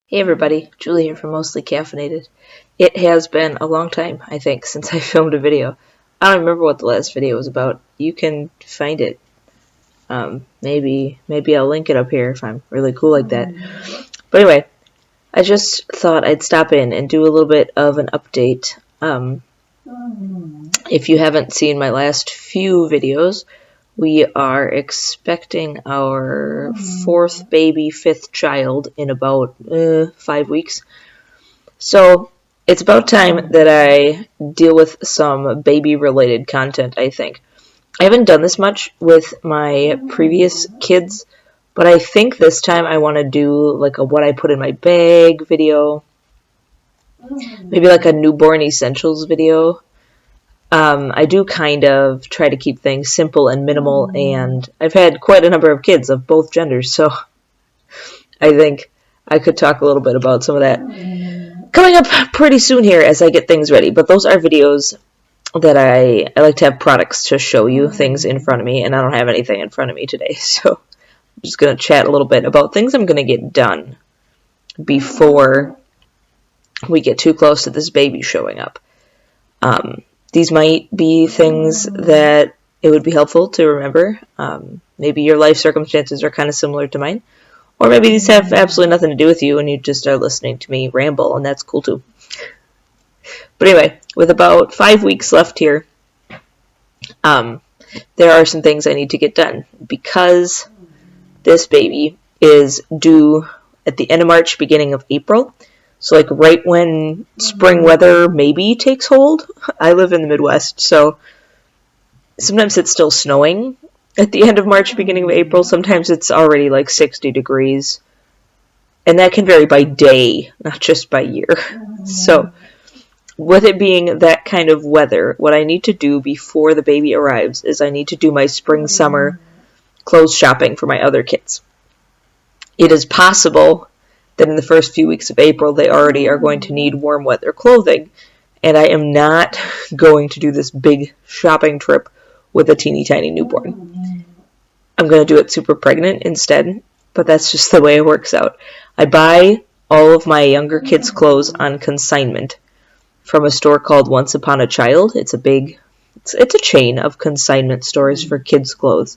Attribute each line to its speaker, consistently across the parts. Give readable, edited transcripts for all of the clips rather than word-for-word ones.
Speaker 1: Hey everybody, Julie here from Mostly Caffeinated. It has been a long time, I think, since I filmed a video. I don't remember what the last video was about. You can find it. Maybe I'll link it up here if I'm really cool like that. But anyway, I just thought I'd stop in and do a little bit of an update. If you haven't seen my last few videos, we are expecting our fourth baby, fifth child in about 5 weeks. So it's about time that I deal with some baby-related content, I think. I haven't done this much with my previous kids, but I think this time I want to do like a what I put in my bag video, maybe like a newborn essentials video. I do kind of try to keep things simple and minimal, and I've had quite a number of kids of both genders, so I think I could talk a little bit about some of that coming up pretty soon here as I get things ready. But those are videos that I like to have products to show you, things in front of me, and I don't have anything in front of me today, so I'm just going to chat a little bit about things I'm going to get done before we get too close to this baby showing up. These might be things that it would be helpful to remember. Maybe your life circumstances are kind of similar to mine. Or maybe these have absolutely nothing to do with you and you just are listening to me ramble, and that's cool too. But anyway, with about 5 weeks left here, there are some things I need to get done. Because this baby is due at the end of March, beginning of April. So like right when spring weather maybe takes hold. I live in the Midwest, so sometimes it's still snowing at the end of March, beginning of April. Sometimes it's already like 60 degrees. And that can vary by day, not just by year. So with it being that kind of weather, what I need to do before the baby arrives is I need to do my spring-summer clothes shopping for my other kids. It is possible that in the first few weeks of April, they already are going to need warm weather clothing. And I am not going to do this big shopping trip with a teeny tiny newborn. I'm going to do it super pregnant instead, but that's just the way it works out. I buy all of my younger kids' clothes on consignment from a store called Once Upon a Child. It's a chain of consignment stores for kids' clothes.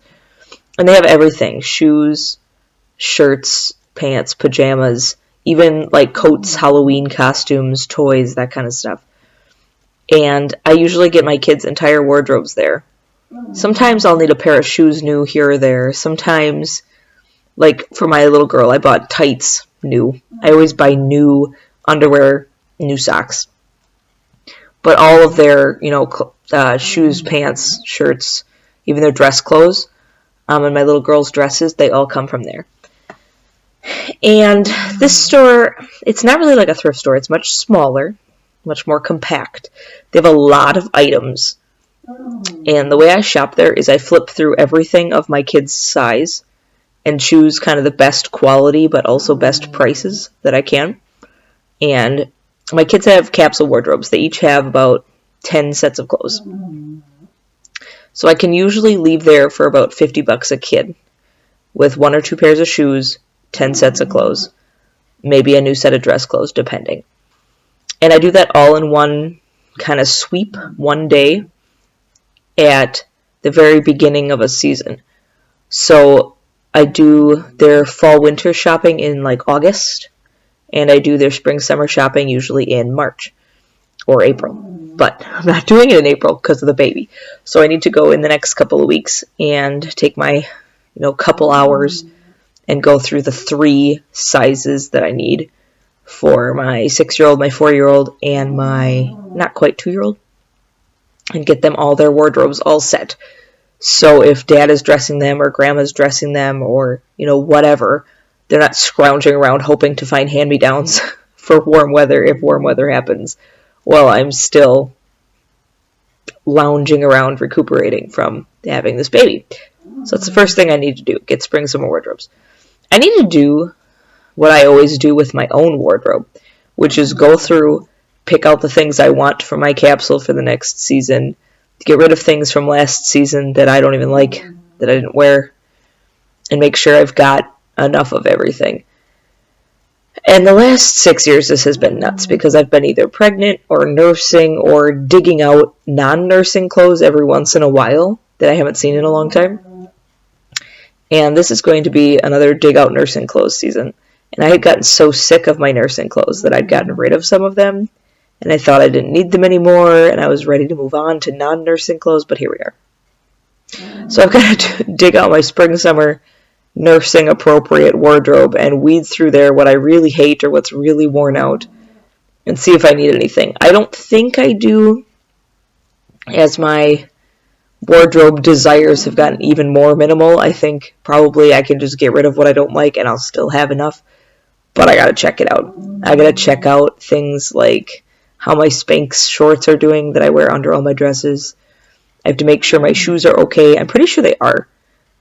Speaker 1: And they have everything: shoes, shirts, pants, pajamas, even like coats, Halloween costumes, toys, that kind of stuff. And I usually get my kids' entire wardrobes there. Sometimes I'll need a pair of shoes new here or there. Sometimes, like for my little girl, I bought tights new. I always buy new underwear, new socks. But all of their, shoes, pants, shirts, even their dress clothes, and my little girl's dresses, they all come from there. And this store, it's not really like a thrift store. It's much smaller, much more compact. They have a lot of items. And the way I shop there is I flip through everything of my kids' size and choose kind of the best quality but also best prices that I can. And my kids have capsule wardrobes. They each have about 10 sets of clothes. So I can usually leave there for about $50 a kid with 1 or 2 pairs of shoes, 10 sets of clothes, maybe a new set of dress clothes, depending. And I do that all in one kind of sweep, one day at the very beginning of a season. So I do their fall-winter shopping in like August, and I do their spring-summer shopping usually in March or April. But I'm not doing it in April because of the baby. So I need to go in the next couple of weeks and take my, couple hours and go through the 3 sizes that I need for my 6-year-old, my 4-year-old, and my not quite 2-year-old, and get them all their wardrobes all set. So if dad is dressing them or grandma's dressing them or, whatever, they're not scrounging around hoping to find hand-me-downs for warm weather if warm weather happens while I'm still lounging around recuperating from having this baby. So that's the first thing I need to do, get spring-summer wardrobes. I need to do what I always do with my own wardrobe, which is go through, pick out the things I want for my capsule for the next season, get rid of things from last season that I don't even like, that I didn't wear, and make sure I've got enough of everything. And the last 6 years, this has been nuts because I've been either pregnant or nursing or digging out non-nursing clothes every once in a while that I haven't seen in a long time. And this is going to be another dig out nursing clothes season. And I had gotten so sick of my nursing clothes that I'd gotten rid of some of them. And I thought I didn't need them anymore. And I was ready to move on to non-nursing clothes. But here we are. So I've got to dig out my spring-summer nursing appropriate wardrobe and weed through there what I really hate or what's really worn out and see if I need anything. I don't think I do, as my wardrobe desires have gotten even more minimal. I think probably I can just get rid of what I don't like and I'll still have enough, but I gotta check it out. I gotta check out things like how my Spanx shorts are doing that I wear under all my dresses. I have to make sure my shoes are okay. I'm pretty sure they are.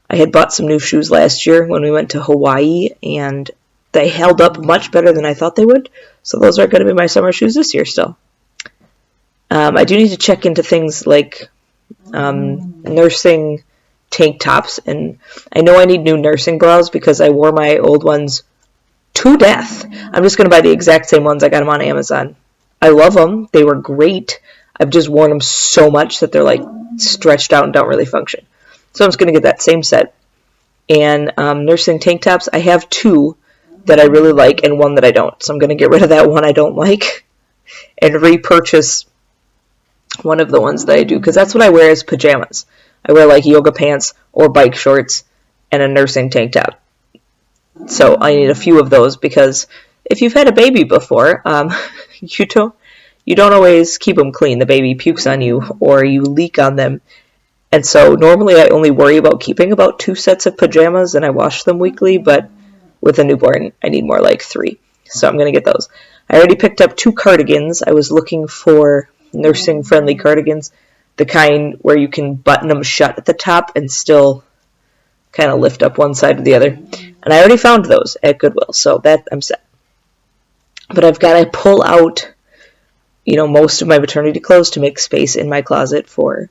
Speaker 1: I had bought some new shoes last year when we went to Hawaii, and they held up much better than I thought they would. So those are going to be my summer shoes this year still. I do need to check into things like nursing tank tops, and I know I need new nursing bras because I wore my old ones to death. I'm just going to buy the exact same ones. I got them on Amazon. I love them. They were great. I've just worn them so much that they're like stretched out and don't really function. So I'm just going to get that same set. And nursing tank tops, I have 2 that I really like and 1 that I don't. So I'm going to get rid of that one I don't like and repurchase one of the ones that I do. Because that's what I wear as pajamas. I wear like yoga pants or bike shorts and a nursing tank top. So I need a few of those because if you've had a baby before, you don't always keep them clean. The baby pukes on you or you leak on them. And so normally I only worry about keeping about 2 sets of pajamas and I wash them weekly, but with a newborn I need more like 3. So I'm going to get those. I already picked up 2 cardigans. I was looking for nursing friendly cardigans, the kind where you can button them shut at the top and still kind of lift up one side or the other. And I already found those at Goodwill, so that I'm set. But I've got to pull out, most of my maternity clothes to make space in my closet for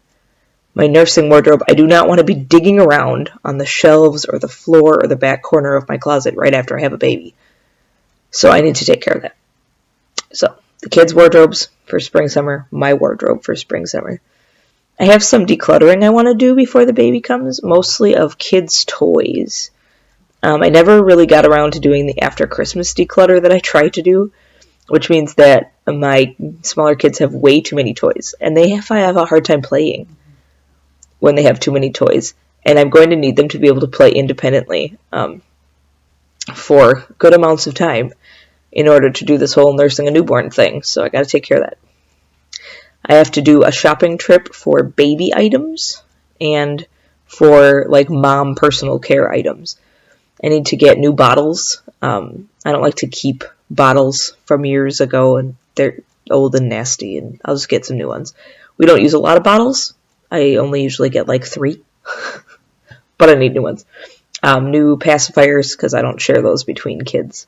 Speaker 1: my nursing wardrobe. I do not want to be digging around on the shelves or the floor or the back corner of my closet right after I have a baby. So I need to take care of that. So the kids' wardrobes for spring, summer, my wardrobe for spring, summer. I have some decluttering I want to do before the baby comes, mostly of kids' toys. I never really got around to doing the after Christmas declutter that I tried to do, which means that my smaller kids have way too many toys, and I have a hard time playing when they have too many toys, and I'm going to need them to be able to play independently for good amounts of time in order to do this whole nursing a newborn thing, so I got to take care of that. I have to do a shopping trip for baby items and for like mom personal care items. I need to get new bottles. I don't like to keep bottles from years ago, and they're old and nasty, and I'll just get some new ones. We don't use a lot of bottles. I only usually get like 3, but I need new ones. New pacifiers, because I don't share those between kids.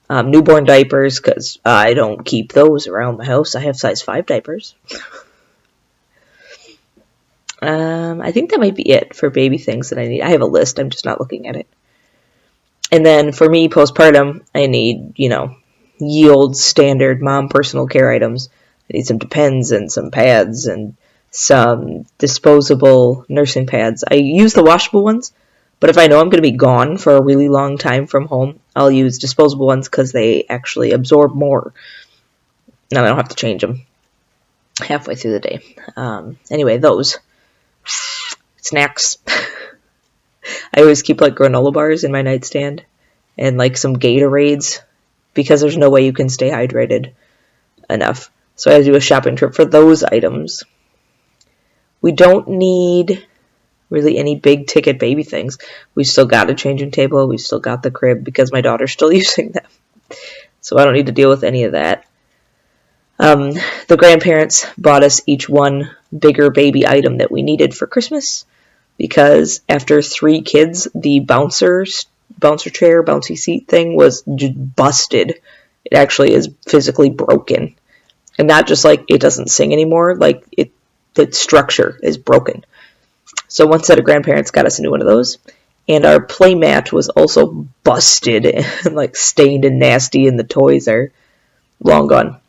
Speaker 1: Newborn diapers, because I don't keep those around the house. I have size 5 diapers. I think that might be it for baby things that I need. I have a list. I'm just not looking at it. And then for me, postpartum, I need, yield standard mom personal care items. I need some Depends and some pads and some disposable nursing pads. I use the washable ones, but if I know I'm going to be gone for a really long time from home, I'll use disposable ones because they actually absorb more. And I don't have to change them halfway through the day. Anyway, those. Snacks. I always keep like granola bars in my nightstand and like some Gatorades because there's no way you can stay hydrated enough. So I have to do a shopping trip for those items. We don't need really any big ticket baby things. We still got a changing table. We still got the crib because my daughter's still using them. So I don't need to deal with any of that. The grandparents bought us each one bigger baby item that we needed for Christmas because after 3 kids, the bouncer chair, bouncy seat thing was just busted. It actually is physically broken. And not just like it doesn't sing anymore, like the structure is broken. So one set of grandparents got us a new one of those. And our play mat was also busted and like stained and nasty, and the toys are long gone.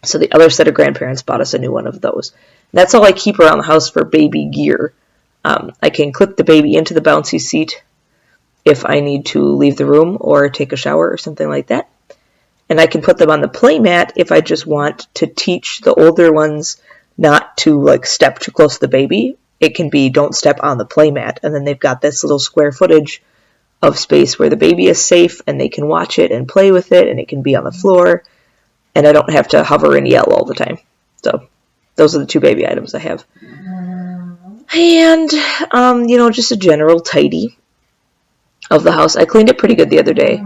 Speaker 1: So the other set of grandparents bought us a new one of those. And that's all I keep around the house for baby gear. I can clip the baby into the bouncy seat if I need to leave the room or take a shower or something like that. And I can put them on the play mat if I just want to teach the older ones not to like step too close to the baby. It can be don't step on the play mat, and then they've got this little square footage of space where the baby is safe and they can watch it and play with it, and it can be on the floor, and I don't have to hover and yell all the time. So those are the two baby items I have. And, just a general tidy of the house. I cleaned it pretty good the other day.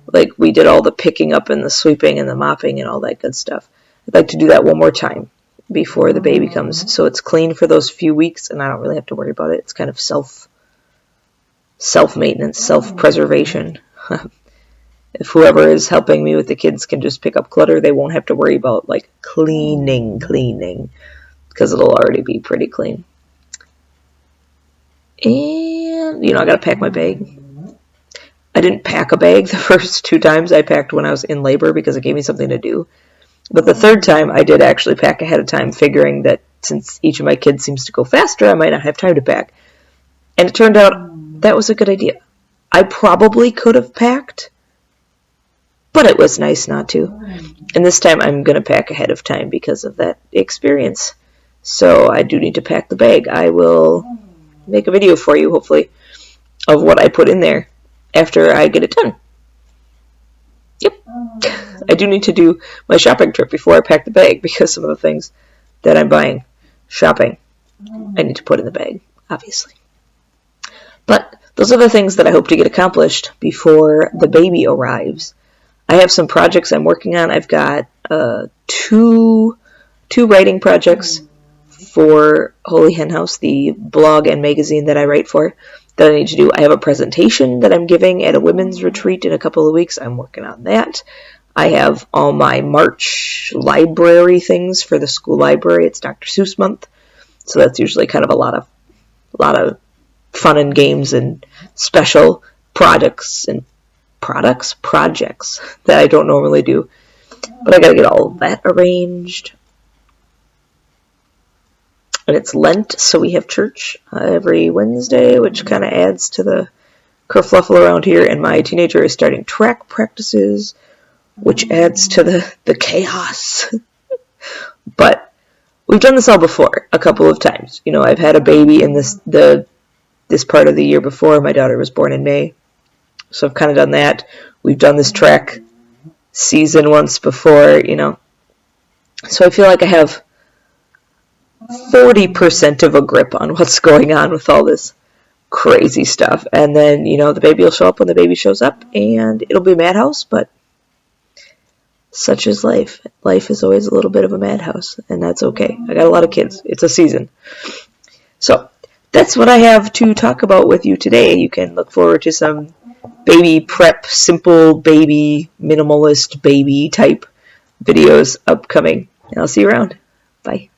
Speaker 1: Like, we did all the picking up and the sweeping and the mopping and all that good stuff. I'd like to do that one more time before the baby comes, so it's clean for those few weeks and I don't really have to worry about it. It's kind of self-maintenance, self-preservation. If whoever is helping me with the kids can just pick up clutter, they won't have to worry about like cleaning, because it'll already be pretty clean. And I gotta pack my bag. I didn't pack a bag the first 2 times. I packed when I was in labor because it gave me something to do. But the third time, I did actually pack ahead of time, figuring that since each of my kids seems to go faster, I might not have time to pack. And it turned out that was a good idea. I probably could have packed, but it was nice not to. And this time, I'm going to pack ahead of time because of that experience. So I do need to pack the bag. I will make a video for you, hopefully, of what I put in there after I get it done. Yep. I do need to do my shopping trip before I pack the bag, because some of the things that I'm buying, shopping, I need to put in the bag, obviously. But those are the things that I hope to get accomplished before the baby arrives. I have some projects I'm working on. I've got two writing projects for Holy Hen House, the blog and magazine that I write for, that I need to do. I have a presentation that I'm giving at a women's retreat in a couple of weeks. I'm working on that. I have all my March library things for the school library. It's Dr. Seuss month, so that's usually kind of a lot of fun and games and special projects that I don't normally do. But I gotta get all of that arranged. And it's Lent, so we have church every Wednesday, which kind of adds to the kerfluffle around here. And my teenager is starting track practices, which adds to the chaos. But we've done this all before, a couple of times. I've had a baby in this part of the year before. My daughter was born in May, so I've kind of done that. We've done this track season once before, So I feel like I have 40% of a grip on what's going on with all this crazy stuff. And then, the baby will show up when the baby shows up, and it'll be a madhouse, but such is life. Life is always a little bit of a madhouse, and that's okay. I got a lot of kids. It's a season. So that's what I have to talk about with you today. You can look forward to some baby prep, simple baby, minimalist baby type videos upcoming. And I'll see you around. Bye.